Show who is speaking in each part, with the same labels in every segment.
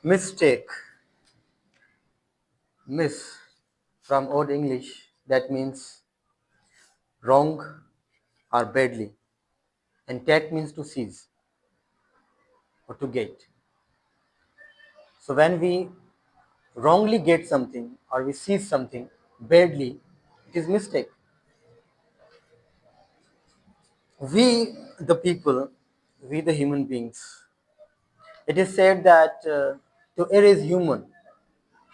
Speaker 1: Mistake. Miss from Old English that means wrong or badly. And take means to seize or to get. So when we wrongly get something or we seize something badly, it is mistake. We, the people, we the human beings, it is said that to err is human.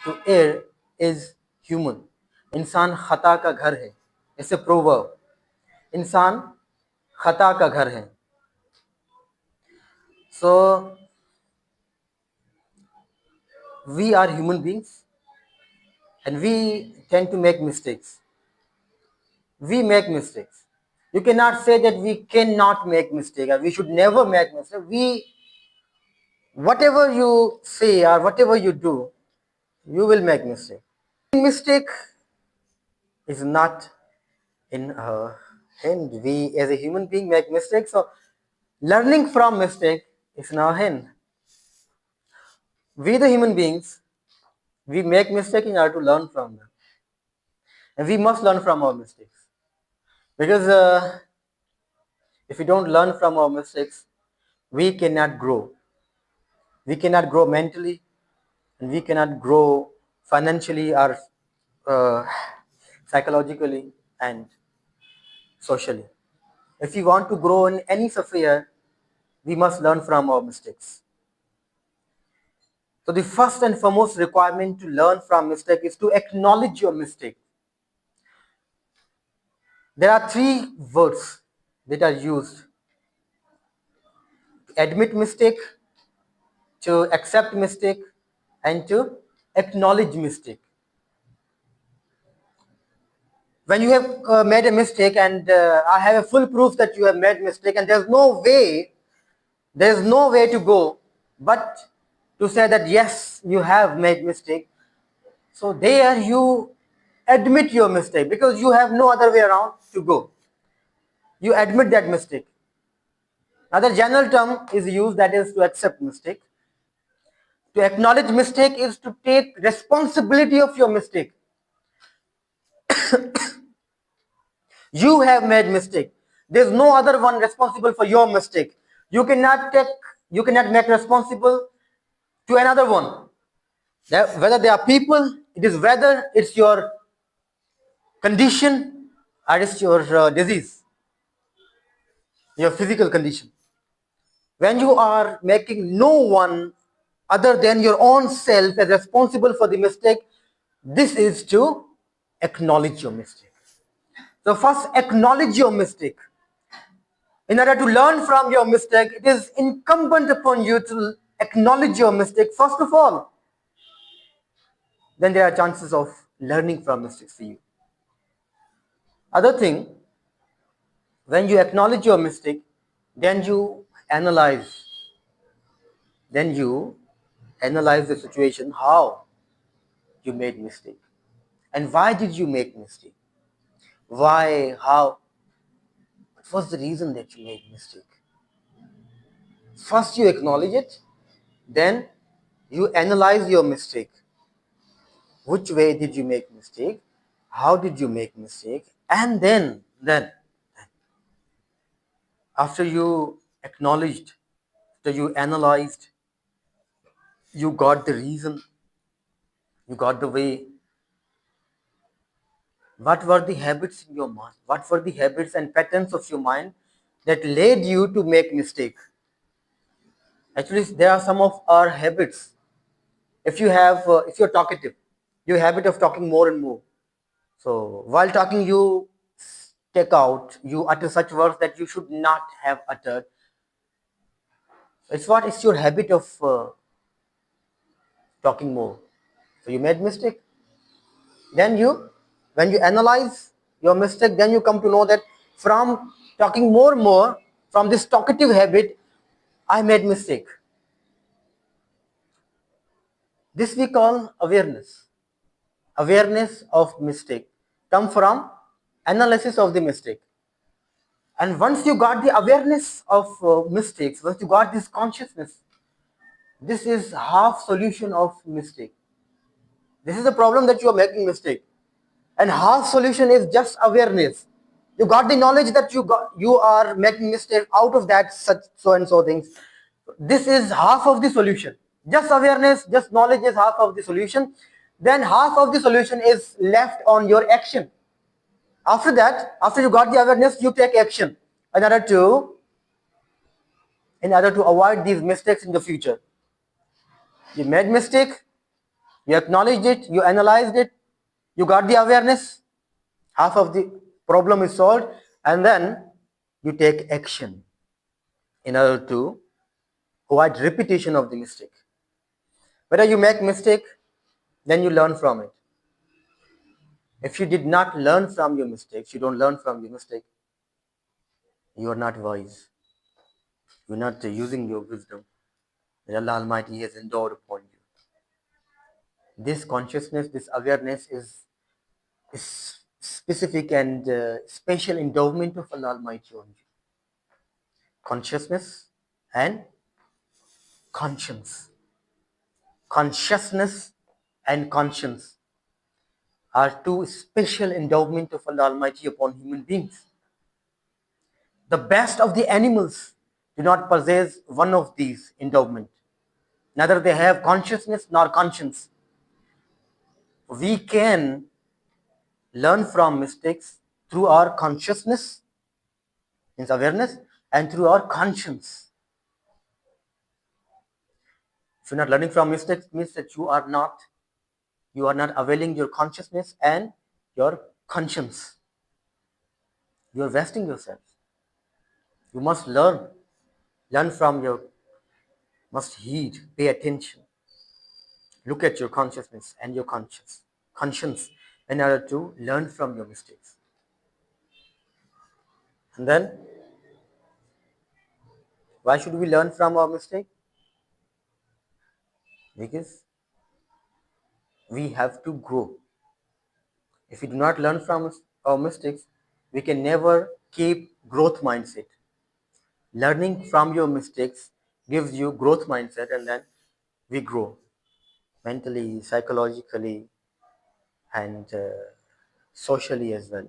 Speaker 1: To err is human. इंसान खता का घर है. It's a proverb. इंसान खता का घर है. So we are human beings and we tend to make mistakes. We make mistakes. You cannot say that we cannot make mistakes or we should never make mistakes. Whatever you say or whatever you do, you will make mistake. Mistake is not in our hand. We as a human being make mistakes. So learning from mistake is in our hand. We the human beings, we make mistake in order to learn from them. And we must learn from our mistakes. Because if we don't learn from our mistakes, we cannot grow. We cannot grow mentally and we cannot grow financially or uh, psychologically and socially. If we want to grow in any sphere, we must learn from our mistakes. So the first and foremost requirement to learn from mistake is to acknowledge your mistake. There are three words that are used: to admit mistake, to accept mistake, and to acknowledge mistake. When you have made a mistake and I have a full proof that you have made mistake and there's no way to go but to say that yes, you have made mistake. So there you admit your mistake because you have no other way around to go. You admit that mistake. Another general term is used, that is to accept mistake. To acknowledge mistake is to take responsibility of your mistake. You have made mistake. There's no other one responsible for your mistake. You cannot make responsible to another one. Whether they are people, it is whether it's your condition or it's your disease, your physical condition. When you are making no one other than your own self as responsible for the mistake, this is to acknowledge your mistake. So first acknowledge your mistake. In order to learn from your mistake, it is incumbent upon you to acknowledge your mistake first of all. Then there are chances of learning from mistakes for you. Other thing, when you acknowledge your mistake, then you analyze. Then you analyze the situation, how you made mistake. And why did you make mistake? Why, how? What was the reason that you made mistake? First you acknowledge it, then you analyze your mistake. Which way did you make mistake? How did you make mistake? And then after you acknowledged, after you analyzed, you got the reason, you got the way. What were the habits in your mind? What were the habits and patterns of your mind that led you to make mistake? Actually, there are some of our habits. If you're talkative, your habit of talking more and more. So while talking, you you utter such words that you should not have uttered. It's your habit of talking more. So you made mistake. Then when you analyze your mistake, then you come to know that from talking more and more, from this talkative habit, I made mistake. This we call awareness. Awareness of mistake come from analysis of the mistake. And once you got the awareness of mistakes, once you got this consciousness, This is half solution of mistake. This is the problem, that you are making mistake. And half solution is just awareness. You got the knowledge that you are making mistake, out of that such so and so things. This is half of the solution. Just awareness, just knowledge is half of the solution. Then half of the solution is left on your action. After that, after you got the awareness, you take action in order to avoid these mistakes in the future. You made mistake, you acknowledged it, you analyzed it, you got the awareness, half of the problem is solved, and then you take action in order to avoid repetition of the mistake. Whether you make mistake, then you learn from it. If you did not learn from your mistakes, you don't learn from your mistake, you are not wise. You're not using your wisdom that Allah Almighty has endowed upon you. This consciousness, this awareness is specific and special endowment of Allah Almighty on you. Consciousness and conscience. Consciousness and conscience are two special endowment of Allah Almighty upon human beings. The best of the animals do not possess one of these endowment. Neither they have consciousness nor conscience. We can learn from mistakes through our consciousness, means awareness, and through our conscience. If you're not learning from mistakes, it means that you are not availing your consciousness and your conscience. You are wasting yourself. You must learn from your, must heed, pay attention. Look at your consciousness and your conscience in order to learn from your mistakes. And then, why should we learn from our mistake? Because we have to grow. If we do not learn from our mistakes, we can never keep growth mindset. Learning from your mistakes gives you growth mindset, and then we grow mentally, psychologically, and socially as well.